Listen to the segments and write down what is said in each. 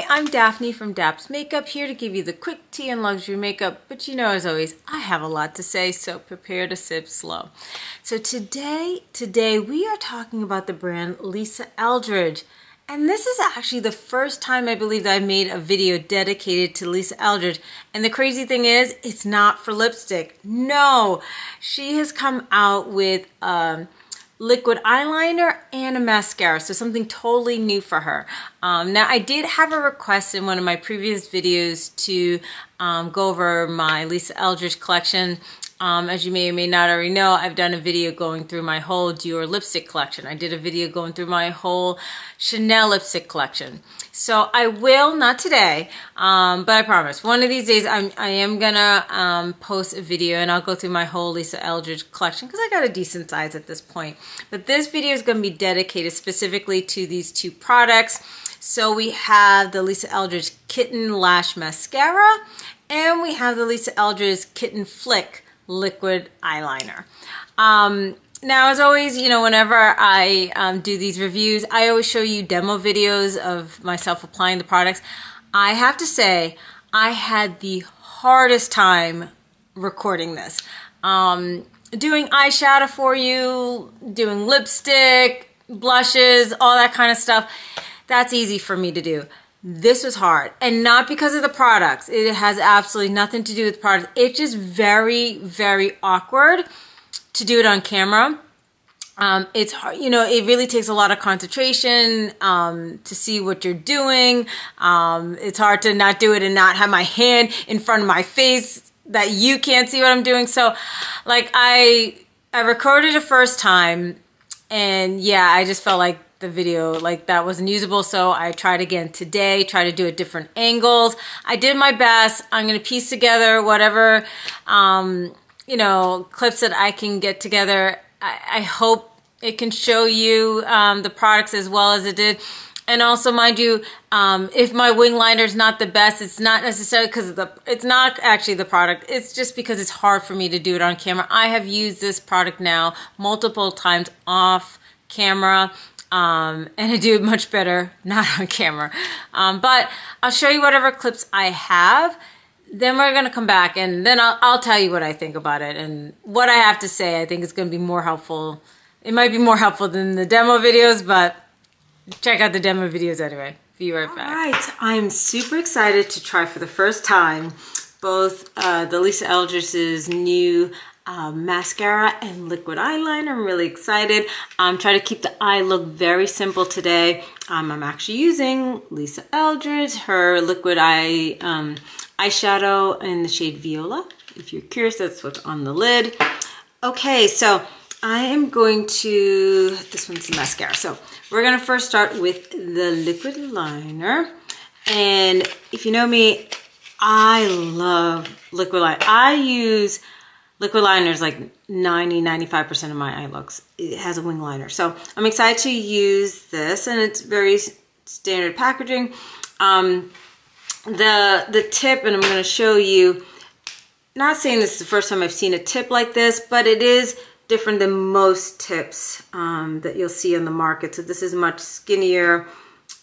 Hi, I'm Daphne from Daps Makeup, here to give you the quick tea and luxury makeup, but you know, as always, I have a lot to say, so prepare to sip slow. So today we are talking about the brand Lisa Eldridge, and this is actually the first time I believe that I made a video dedicated to Lisa Eldridge, and the crazy thing is, it's not for lipstick. No, she has come out with liquid eyeliner and a mascara, so something totally new for her. Now I did have a request in one of my previous videos to go over my Lisa Eldridge collection. As you may or may not already know, I've done a video going through my whole Dior lipstick collection. I did a video going through my whole Chanel lipstick collection. So I will, not today, but I promise, one of these days I am gonna post a video and I'll go through my whole Lisa Eldridge collection because I got a decent size at this point. But this video is gonna be dedicated specifically to these two products. So we have the Lisa Eldridge Kitten Lash Mascara and we have the Lisa Eldridge Kitten Flick liquid eyeliner. Now, as always, you know, whenever I do these reviews, I always show you demo videos of myself applying the products. I have to say, I had the hardest time recording this. Doing eyeshadow for you, doing lipstick, blushes, all that kind of stuff, that's easy for me to do. This was hard, and not because of the products. It has absolutely nothing to do with products. It's just very, very awkward to do it on camera. It's hard, you know, it really takes a lot of concentration to see what you're doing. It's hard to not do it and not have my hand in front of my face that you can't see what I'm doing. So, like, I recorded the first time, and yeah, I just felt like the video, like, that wasn't usable, so I tried again today, try to do it different angles. I did my best. I'm gonna piece together whatever you know, clips that I can get together. I hope it can show you the products as well as it did. And also, mind you, if my wing liner is not the best, it's not necessarily because it's not actually the product. It's just because it's hard for me to do it on camera. I have used this product now multiple times off camera. And I do it much better not on camera. But I'll show you whatever clips I have. Then we're going to come back and then I'll tell you what I think about it. And what I have to say, I think is going to be more helpful. It might be more helpful than the demo videos, but check out the demo videos anyway. Be right back. All right, I'm super excited to try for the first time both the Lisa Eldridge's new mascara and liquid eyeliner. I'm really excited. I'm trying to keep the eye look very simple today. I'm actually using Lisa Eldridge, her liquid eyeshadow in the shade Viola. If you're curious, that's what's on the lid. Okay, so I am going to, this one's the mascara. So we're gonna first start with the liquid liner. And if you know me, I love liquid liner. I use liquid liners like 90–95% of my eye looks. It has a wing liner. So I'm excited to use this, and it's very standard packaging. The tip, and I'm going to show you, not saying this is the first time I've seen a tip like this, but it is different than most tips that you'll see on the market. So this is much skinnier,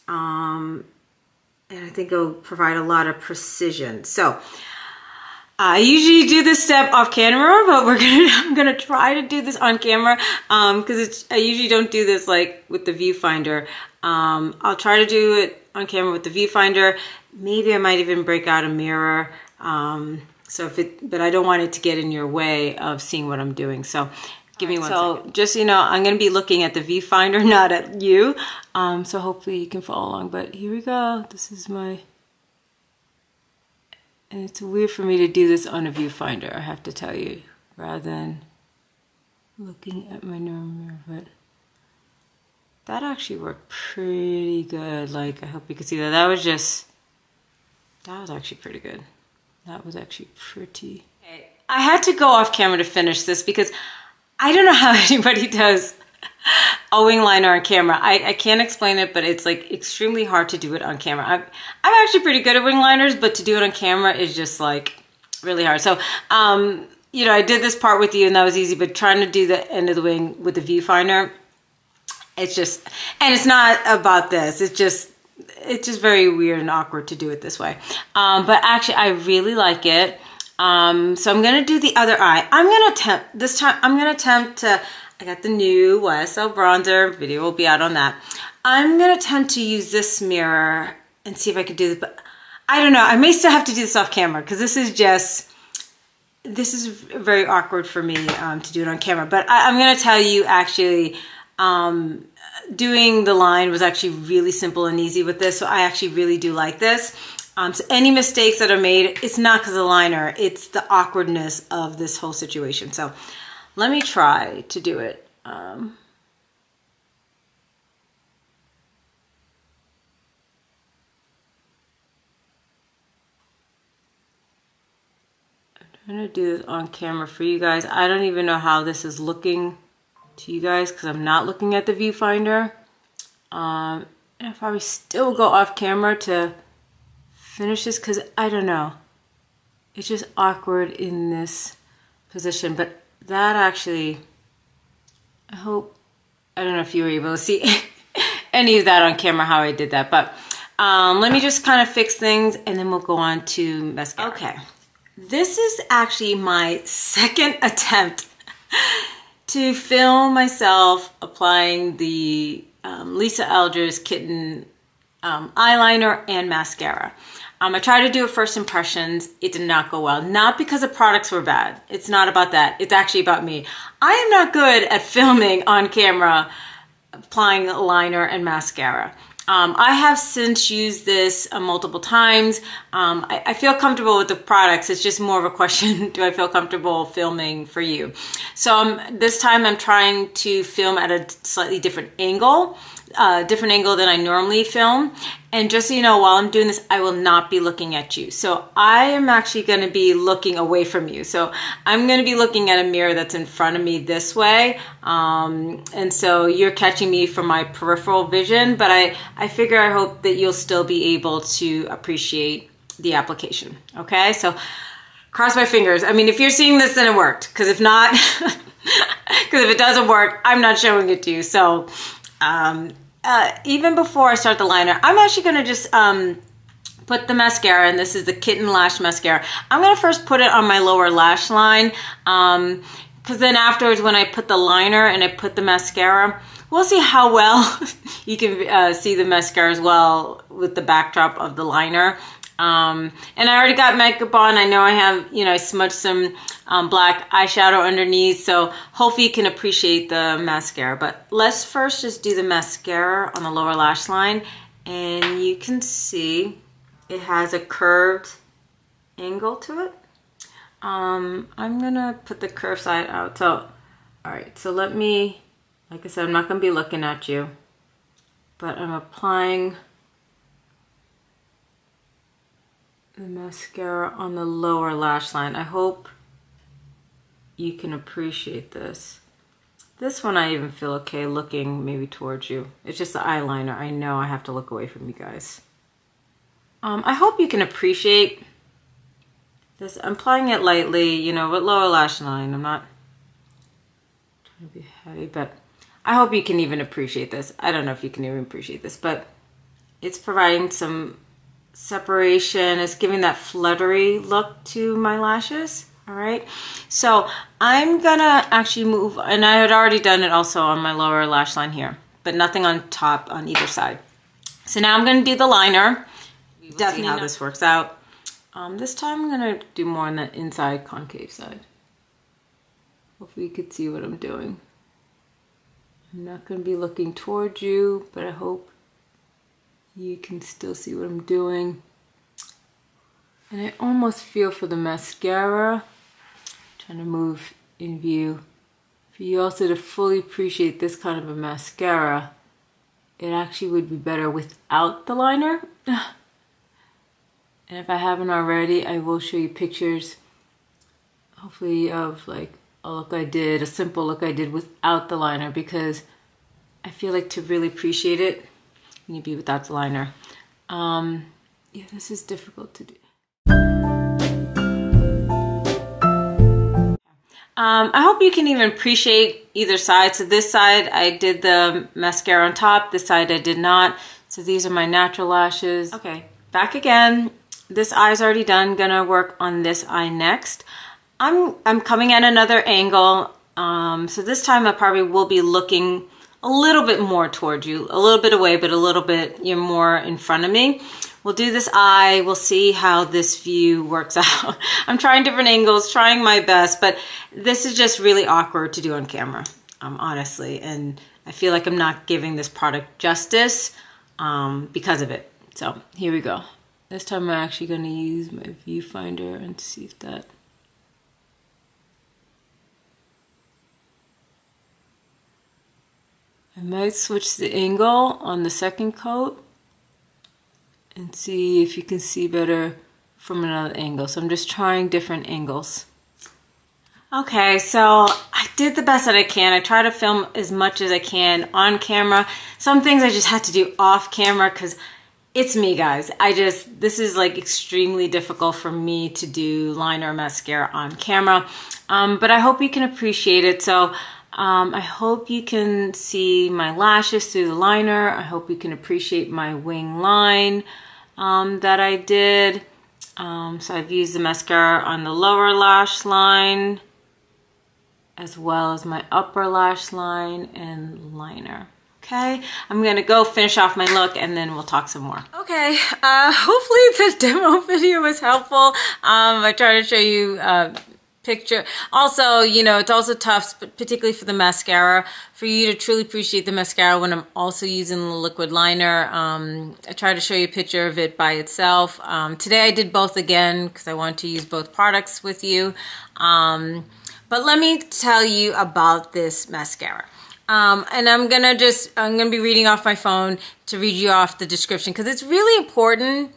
and I think it'll provide a lot of precision. So I usually do this step off camera, but I'm gonna try to do this on camera because I usually don't do this like with the viewfinder. I'll try to do it on camera with the viewfinder. Maybe I might even break out a mirror. But I don't want it to get in your way of seeing what I'm doing. So give me one second. Just so you know, I'm gonna be looking at the viewfinder, not at you. So hopefully you can follow along. But here we go. This is my. And it's weird for me to do this on a viewfinder, I have to tell you, rather than looking at my normal mirror, but that actually worked pretty good. Like, I hope you can see that. That was actually pretty good. That was actually pretty. I had to go off camera to finish this because I don't know how anybody does a wing liner on camera. I can't explain it, but it's like extremely hard to do it on camera. I'm actually pretty good at wing liners, but to do it on camera is just like really hard. So, you know, I did this part with you and that was easy, but trying to do the end of the wing with the viewfinder, it's just, and it's not about this. It's just it's just very weird and awkward to do it this way. But actually, I really like it. So I'm gonna do the other eye. This time, I'm gonna attempt to, I got the new YSL bronzer, video will be out on that. I'm gonna attempt to use this mirror and see if I could do this, but I don't know, I may still have to do this off camera because this is very awkward for me to do it on camera. But I'm gonna tell you actually, doing the line was actually really simple and easy with this, so I actually really do like this. So any mistakes that are made, it's not because of the liner, it's the awkwardness of this whole situation. So let me try to do it. I'm trying to do this on camera for you guys. I don't even know how this is looking to you guys because I'm not looking at the viewfinder. And I'll probably still go off camera to finish this because I don't know. It's just awkward in this position, but that actually, I don't know if you were able to see any of that on camera, how I did that, but let me just kind of fix things and then we'll go on to mascara. Okay, this is actually my second attempt to film myself applying the Lisa Eldridge Kitten eyeliner and mascara. I tried to do a first impressions. It did not go well. Not because the products were bad. It's not about that. It's actually about me. I am not good at filming on camera, applying liner and mascara. I have since used this multiple times. I feel comfortable with the products. It's just more of a question, do I feel comfortable filming for you? So this time I'm trying to film at a slightly different angle than I normally film. And just so you know, while I'm doing this, I will not be looking at you. So I am actually going to be looking away from you. So I'm going to be looking at a mirror that's in front of me this way. And so you're catching me from my peripheral vision, but I figure I hope that you'll still be able to appreciate the application. Okay, so cross my fingers. I mean, if you're seeing this, then it worked. Because if not, because if it doesn't work, I'm not showing it to you. So even before I start the liner, I'm actually going to just put the mascara, and this is the Kitten Lash Mascara. I'm going to first put it on my lower lash line, because then afterwards when I put the liner and I put the mascara, we'll see how well you can see the mascara as well with the backdrop of the liner. And I already got makeup on. I know I have, I smudged some black eyeshadow underneath, so hopefully you can appreciate the mascara. But let's first just do the mascara on the lower lash line, and you can see it has a curved angle to it. I'm gonna put the curved side out. So, all right, so let me, like I said, I'm not gonna be looking at you, but I'm applying the mascara on the lower lash line. I hope you can appreciate this. This one I even feel okay looking maybe towards you. It's just the eyeliner. I know I have to look away from you guys. I hope you can appreciate this. I'm applying it lightly, with lower lash line. I'm not trying to be heavy, but I hope you can even appreciate this. I don't know if you can even appreciate this, but it's providing some separation. It's giving that fluttery look to my lashes. All right, so I'm gonna actually move, and I had already done it also on my lower lash line here, but nothing on top on either side. So now I'm gonna do the liner. We'll definitely see how this works out. This time I'm gonna do more on the inside concave side. Hopefully you can see what I'm doing. I'm not gonna be looking towards you, but I hope you can still see what I'm doing. And I almost feel for the mascara, trying to move in view. For you also to fully appreciate this kind of a mascara, it actually would be better without the liner. And if I haven't already, I will show you pictures, hopefully, of like a look I did, a simple look I did without the liner, because I feel like to really appreciate it, you need to be without the liner. Yeah, this is difficult to do. I hope you can even appreciate either side. So this side, I did the mascara on top. This side, I did not. So these are my natural lashes. Okay, back again. This eye's already done. Gonna work on this eye next. I'm coming at another angle. So this time I probably will be looking a little bit more towards you, a little bit away, but a little bit, you're more in front of me. We'll do this eye. We'll see how this view works out. I'm trying different angles, trying my best, but this is just really awkward to do on camera, honestly. And I feel like I'm not giving this product justice because of it. So here we go. This time I'm actually going to use my viewfinder and see if that... I might switch the angle on the second coat and see if you can see better from another angle. So I'm just trying different angles. Okay, so I did the best that I can. I try to film as much as I can on camera. Some things I just had to do off camera because it's me, guys. This is like extremely difficult for me to do liner or mascara on camera. But I hope you can appreciate it. So I hope you can see my lashes through the liner. I hope you can appreciate my wing line that I did. So I've used the mascara on the lower lash line as well as my upper lash line and liner. Okay, I'm gonna go finish off my look and then we'll talk some more. Okay, hopefully the demo video was helpful. I try to show you picture. Also, you know, it's also tough, particularly for the mascara, for you to truly appreciate the mascara when I'm also using the liquid liner. I try to show you a picture of it by itself. Today I did both again because I wanted to use both products with you. But let me tell you about this mascara. And I'm gonna be reading off my phone to read you off the description because it's really important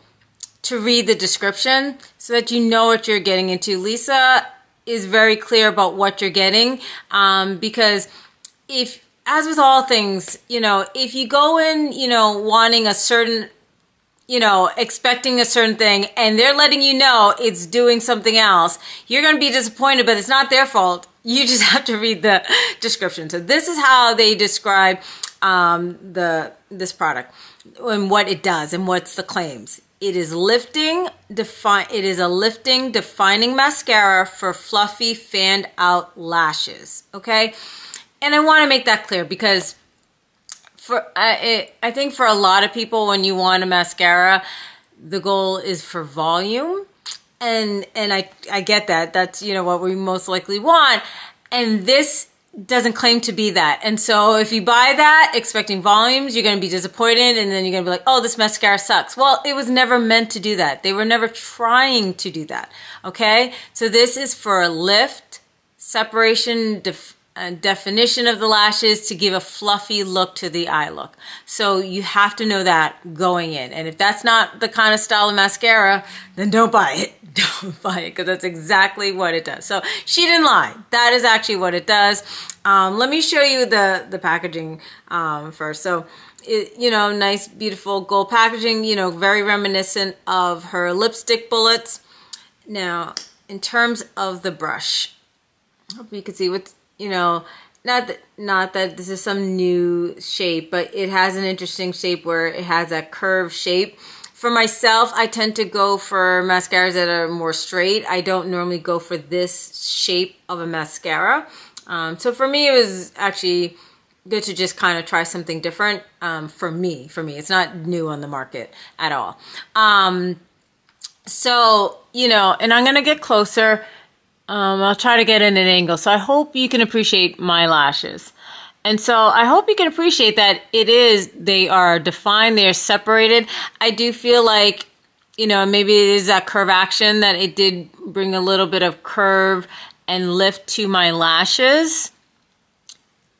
to read the description so that you know what you're getting into. Lisa is very clear about what you're getting because if, as with all things, you know, if you go in, you know, wanting a certain, you know, expecting a certain thing and they're letting you know it's doing something else, you're going to be disappointed, but it's not their fault. You just have to read the description. So this is how they describe this product and what it does and what's the claims. It is a lifting, defining mascara for fluffy, fanned out lashes. Okay, and I want to make that clear because I think for a lot of people, when you want a mascara, the goal is for volume, and I get that. That's, you know, what we most likely want, and this doesn't claim to be that. And so if you buy that expecting volumes, you're going to be disappointed, and then you're going to be like, oh, this mascara sucks. Well, it was never meant to do that. They were never trying to do that. Okay, so this is for a lift, separation, definition of the lashes to give a fluffy look to the eye look. So you have to know that going in. And if that's not the kind of style of mascara, then don't buy it. Don't buy it, because that's exactly what it does. So she didn't lie. That is actually what it does. Let me show you the packaging first. So, you know, nice, beautiful gold packaging, you know, very reminiscent of her lipstick bullets. Now, in terms of the brush, I hope you can see what's, you know, not that this is some new shape, but it has an interesting shape where it has that curved shape. For myself, I tend to go for mascaras that are more straight. I don't normally go for this shape of a mascara. So for me, it was actually good to just kind of try something different. For me, it's not new on the market at all. So, you know, and I'm gonna get closer. I'll try to get in an angle. So I hope you can appreciate my lashes. And so I hope you can appreciate that they are defined, they are separated. I do feel like, you know, maybe it is that curve action that it did bring a little bit of curve and lift to my lashes.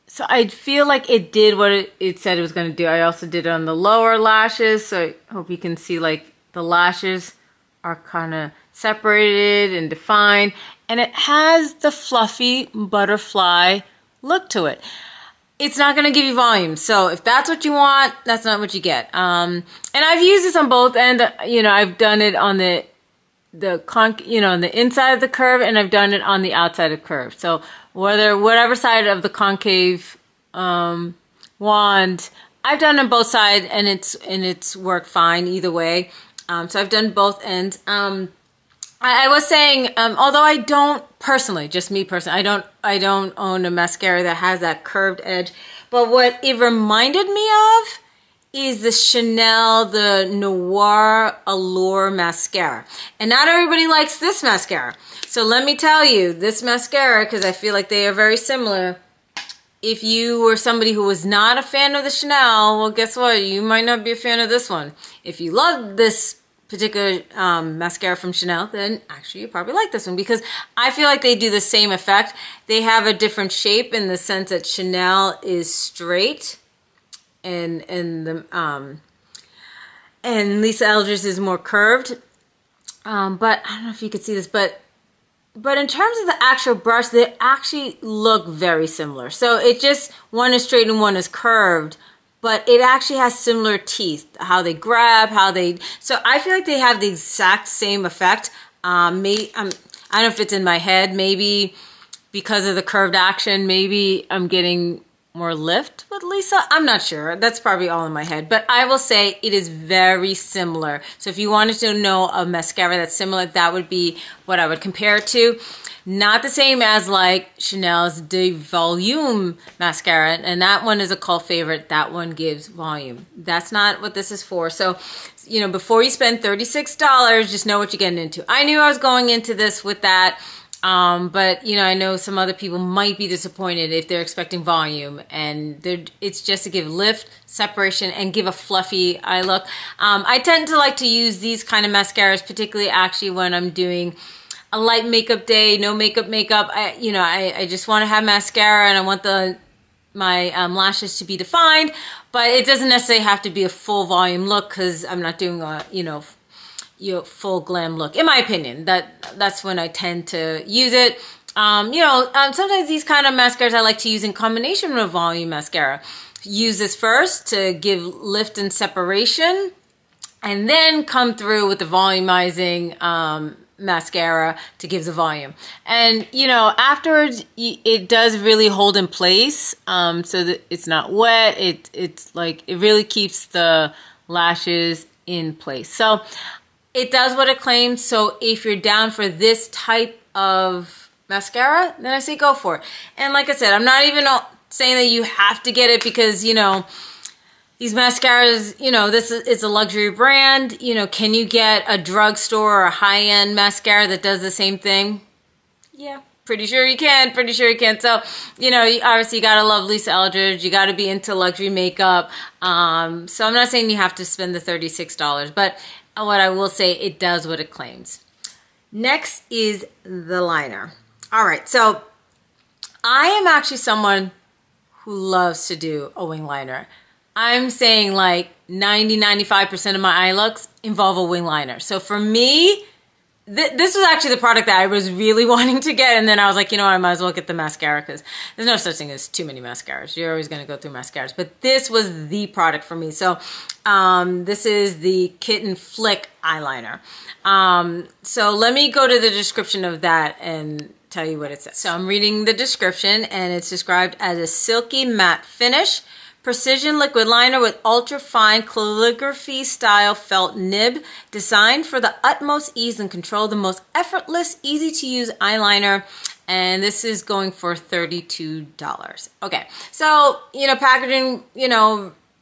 So I feel like it did what it said it was going to do. I also did it on the lower lashes. So I hope you can see like the lashes are kind of separated and defined. And it has the fluffy butterfly look to it. It's not going to give you volume. So if that's what you want, that's not what you get. And I've used this on both ends. You know, I've done it on the on the inside of the curve, and I've done it on the outside of the curve. So whatever side of the concave wand I've done on both sides, and it's worked fine either way. So I've done both ends. I was saying, although I don't personally, just me personally, I don't own a mascara that has that curved edge. But what it reminded me of is the Chanel, the Noir Allure mascara. And not everybody likes this mascara. So let me tell you, this mascara, because I feel like they are very similar. If you were somebody who was not a fan of the Chanel, well, guess what? You might not be a fan of this one. If you love this particular mascara from Chanel, then actually you probably like this one, because I feel like they do the same effect. They have a different shape in the sense that Chanel is straight, and Lisa Eldridge is more curved. But I don't know if you could see this, but in terms of the actual brush, they actually look very similar. So it just, one is straight and one is curved, but it actually has similar teeth, how they grab, so I feel like they have the exact same effect. I don't know if it's in my head, maybe because of the curved action, maybe I'm getting more lift with Lisa. I'm not sure. That's probably all in my head. But I will say it is very similar. So if you wanted to know a mascara that's similar, that would be what I would compare it to. Not the same as like Chanel's De Volume mascara. And that one is a cult favorite. That one gives volume. That's not what this is for. So, you know, before you spend $36, just know what you're getting into. I knew I was going into this with that. But, you know, I know some other people might be disappointed if they're expecting volume, and it's just to give lift, separation, and give a fluffy eye look. I tend to like to use these kind of mascaras, particularly actually when I'm doing a light makeup day, no makeup. I just want to have mascara, and I want my lashes to be defined, but it doesn't necessarily have to be a full volume look, because I'm not doing a, full glam look. In my opinion, that's when I tend to use it. Sometimes these kind of mascaras I like to use in combination with volume mascara. Use this first to give lift and separation, and then come through with the volumizing mascara to give the volume. And afterwards it does really hold in place, so that it's not wet. It's like, it really keeps the lashes in place. So it does what it claims. So if you're down for this type of mascara, then I say go for it. And like I said, I'm not even saying that you have to get it, because these mascaras, it's a luxury brand. Can you get a drugstore or a high-end mascara that does the same thing? Yeah, pretty sure you can. So, obviously you gotta love Lisa Eldridge. You gotta be into luxury makeup. So I'm not saying you have to spend the $36, but what I will say, it does what it claims. Next is the liner. All right, so I am actually someone who loves to do a wing liner. I'm saying like 90–95% of my eye looks involve a wing liner. So for me, this was actually the product that I was really wanting to get, and then I was like, I might as well get the mascara, because there's no such thing as too many mascaras. You're always going to go through mascaras, but this was the product for me. So this is the Kitten Flick eyeliner. So let me go to the description of that and tell you what it says. So I'm reading the description, and it's described as a silky matte finish, precision liquid liner with ultra-fine calligraphy style felt nib, designed for the utmost ease and control, the most effortless, easy to use eyeliner. And this is going for $32. Okay, so, packaging,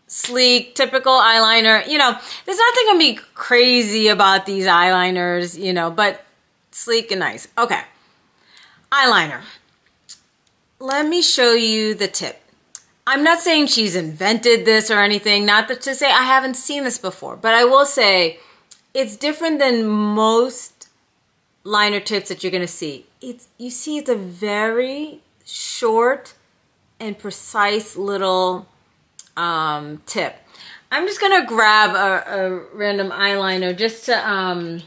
sleek, typical eyeliner. There's nothing gonna be crazy about these eyeliners, but sleek and nice. Okay, eyeliner. Let me show you the tip. I'm not saying she's invented this or anything, not to say I haven't seen this before, but I will say it's different than most liner tips that you're gonna see. You see it's a very short and precise little tip. I'm just gonna grab a random eyeliner just to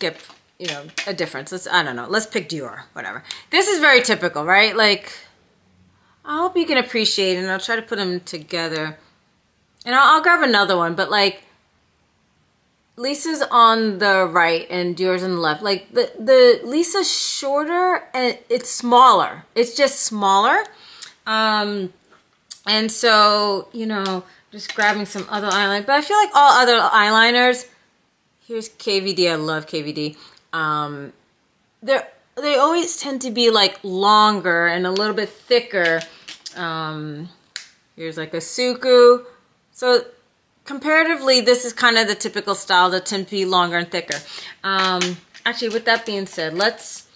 get a difference. I don't know, let's pick Dior, whatever. This is very typical, right? Like, I hope you can appreciate it, and I'll try to put them together. And I'll grab another one, but like, Lisa's on the right and Dior's on the left. Like, the Lisa's shorter and it's smaller. It's just smaller. And so, you know, just grabbing some other eyeliner. But I feel like all other eyeliners, here's KVD. I love KVD. They always tend to be like longer and a little bit thicker. Here's like a Suku. So comparatively, this is kind of the typical style that tend to be longer and thicker. Actually, with that being said, let's,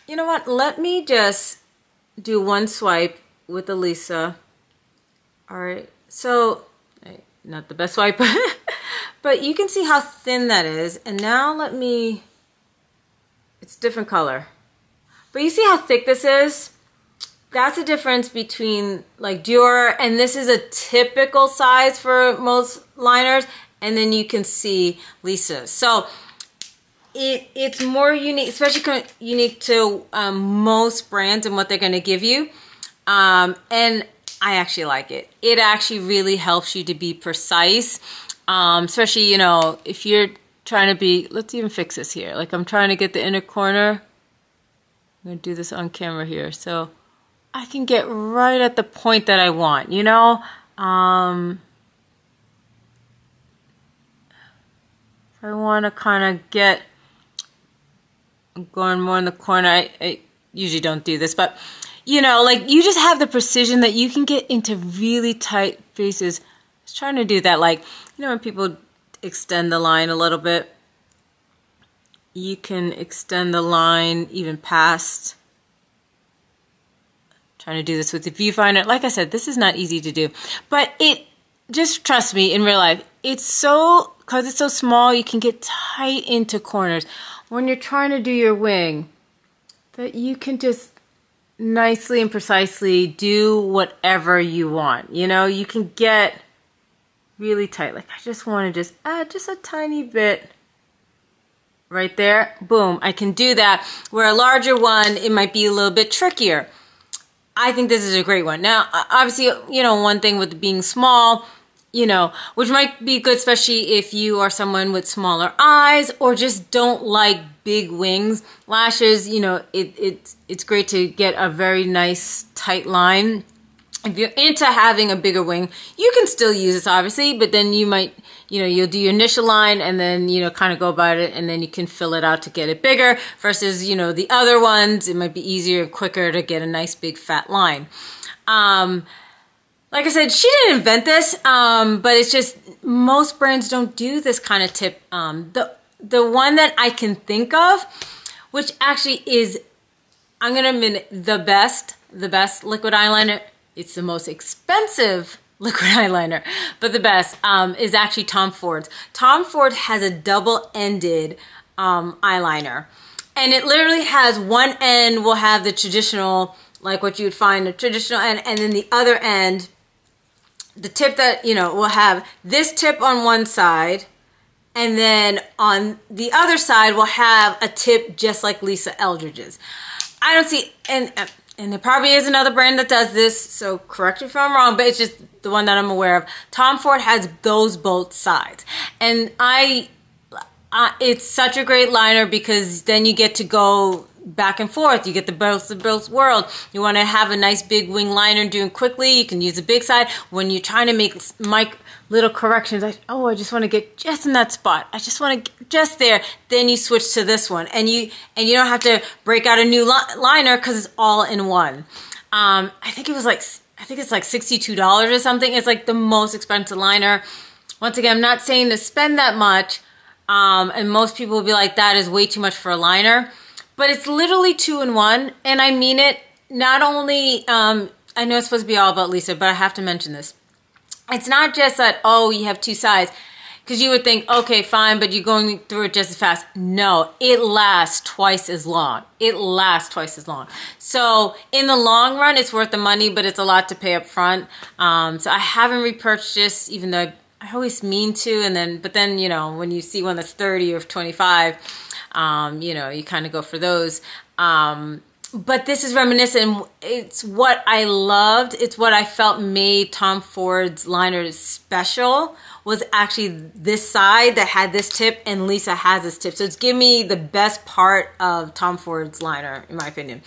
you know what? Let me just do one swipe with Elisa. All right, so not the best swipe, but you can see how thin that is. And now let me, it's a different color. But you see how thick this is? That's the difference between like Dior, and this is a typical size for most liners, and then you can see Lisa's. So it's more unique, especially unique to most brands and what they're gonna give you. And I actually like it. It actually really helps you to be precise, especially, you know, if you're trying to be, let's even fix this here. Like I'm trying to get the inner corner. I'm gonna do this on camera here. So I can get right at the point that I want, you know? If I wanna kinda get, I'm going more in the corner. I usually don't do this, but you know, like you just have the precision that you can get into really tight faces. I was trying to do that, like, you know, when people extend the line a little bit, you can extend the line even past. Trying to do this with the viewfinder. Like I said, this is not easy to do, but it, just trust me, in real life, it's so, because it's so small, you can get tight into corners when you're trying to do your wing, that you can just nicely and precisely do whatever you want. You know, you can get really tight. Like I just want to just add just a tiny bit right there. Boom, I can do that. Where a larger one, it might be a little bit trickier. I think this is a great one. Now, obviously, you know, one thing with being small, you know, which might be good, especially if you are someone with smaller eyes or just don't like big wings. Lashes, you know, it's great to get a very nice tight line. If you're into having a bigger wing, you can still use this, obviously, but then you might, you know, you'll do your initial line and then, you know, kind of go about it, and then you can fill it out to get it bigger versus, you know, the other ones, it might be easier and quicker to get a nice big fat line. Like I said, she didn't invent this, but it's just most brands don't do this kind of tip. The one that I can think of, which actually is, I'm going to admit, the best liquid eyeliner. It's the most expensive liquid eyeliner, but the best is actually Tom Ford's. Tom Ford has a double-ended eyeliner, and it literally has one end will have the traditional, like what you would find a traditional end, and then the other end, the tip that, you know, will have this tip on one side, and then on the other side will have a tip just like Lisa Eldridge's. I don't see, and there probably is another brand that does this, so correct me if I'm wrong, but it's just the one that I'm aware of. Tom Ford has those both sides. And it's such a great liner because then you get to go back and forth. You get the both world. You want to have a nice big wing liner doing quickly, you can use the big side. When you're trying to make little corrections, like, oh, I just want to get just in that spot, I just want to get just there, then you switch to this one, and you don't have to break out a new liner because it's all in one. I think it's like $62 or something. It's like the most expensive liner. Once again, I'm not saying to spend that much, and most people will be like, that is way too much for a liner, but it's literally 2-in-1, and I mean it. Not only, I know it's supposed to be all about Lisa, but I have to mention this. It's not just that, oh, you have two sides, because you would think, okay, fine, but you're going through it just as fast. No, it lasts twice as long. It lasts twice as long. So in the long run, it's worth the money, but it's a lot to pay up front. So I haven't repurchased, even though I always mean to, but then, you know, when you see one that's 30 or 25, you know, you kind of go for those. But this is reminiscent. It's what I loved. It's what I felt made Tom Ford's liner special, was actually this side that had this tip, and Lisa has this tip. So it's giving me the best part of Tom Ford's liner, in my opinion.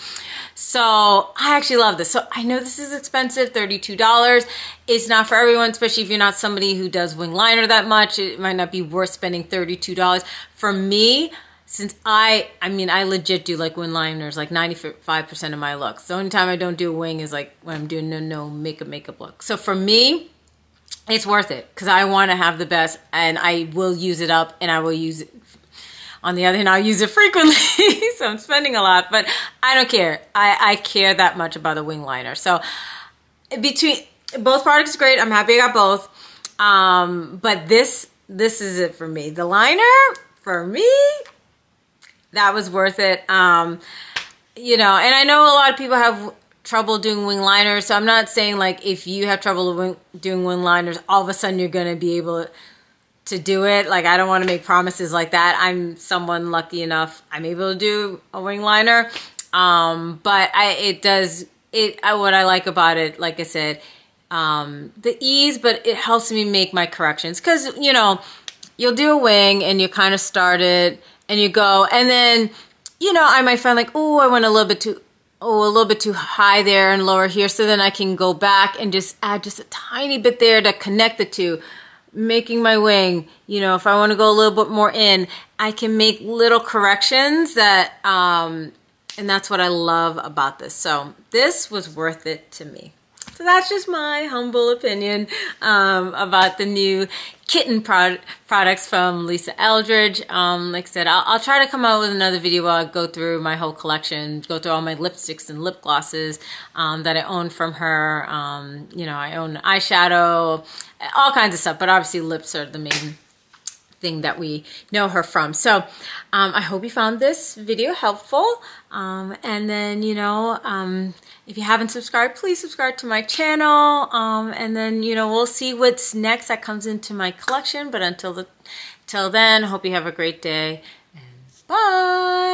So I actually love this. So I know this is expensive, $32. It's not for everyone, especially if you're not somebody who does wing liner that much. It might not be worth spending $32. For me, since I legit do like wing liners, like 95% of my looks. The only time I don't do a wing is like when I'm doing no makeup look. So for me, it's worth it because I want to have the best, and I will use it up, and I will use it. On the other hand, I'll use it frequently, so I'm spending a lot, but I don't care. I care that much about a wing liner. So between both products, great. I'm happy I got both. But this is it for me. The liner, for me, that was worth it. You know, and I know a lot of people have trouble doing wing liners, so I'm not saying like if you have trouble doing wing liners, all of a sudden you're going to be able to do it. Like, I don't want to make promises like that. I'm someone lucky enough I'm able to do a wing liner. But what I like about it, like I said, the ease, but it helps me make my corrections. Because, you know, you'll do a wing and you kind of start it and you go, and then, you know, I might find like, oh, I went a little bit too high there and lower here. So then I can go back and just add just a tiny bit there to connect the two, making my wing. You know, if I want to go a little bit more in, I can make little corrections that, and that's what I love about this. So this was worth it to me. So that's just my humble opinion about the new kitten products from Lisa Eldridge. Like I said, I'll try to come out with another video where I go through my whole collection, go through all my lipsticks and lip glosses that I own from her. You know, I own eyeshadow, all kinds of stuff, but obviously lips are the main thing that we know her from. So I hope you found this video helpful. And then, you know, if you haven't subscribed, please subscribe to my channel. And then, you know, we'll see what's next that comes into my collection. But until then, I hope you have a great day. And bye.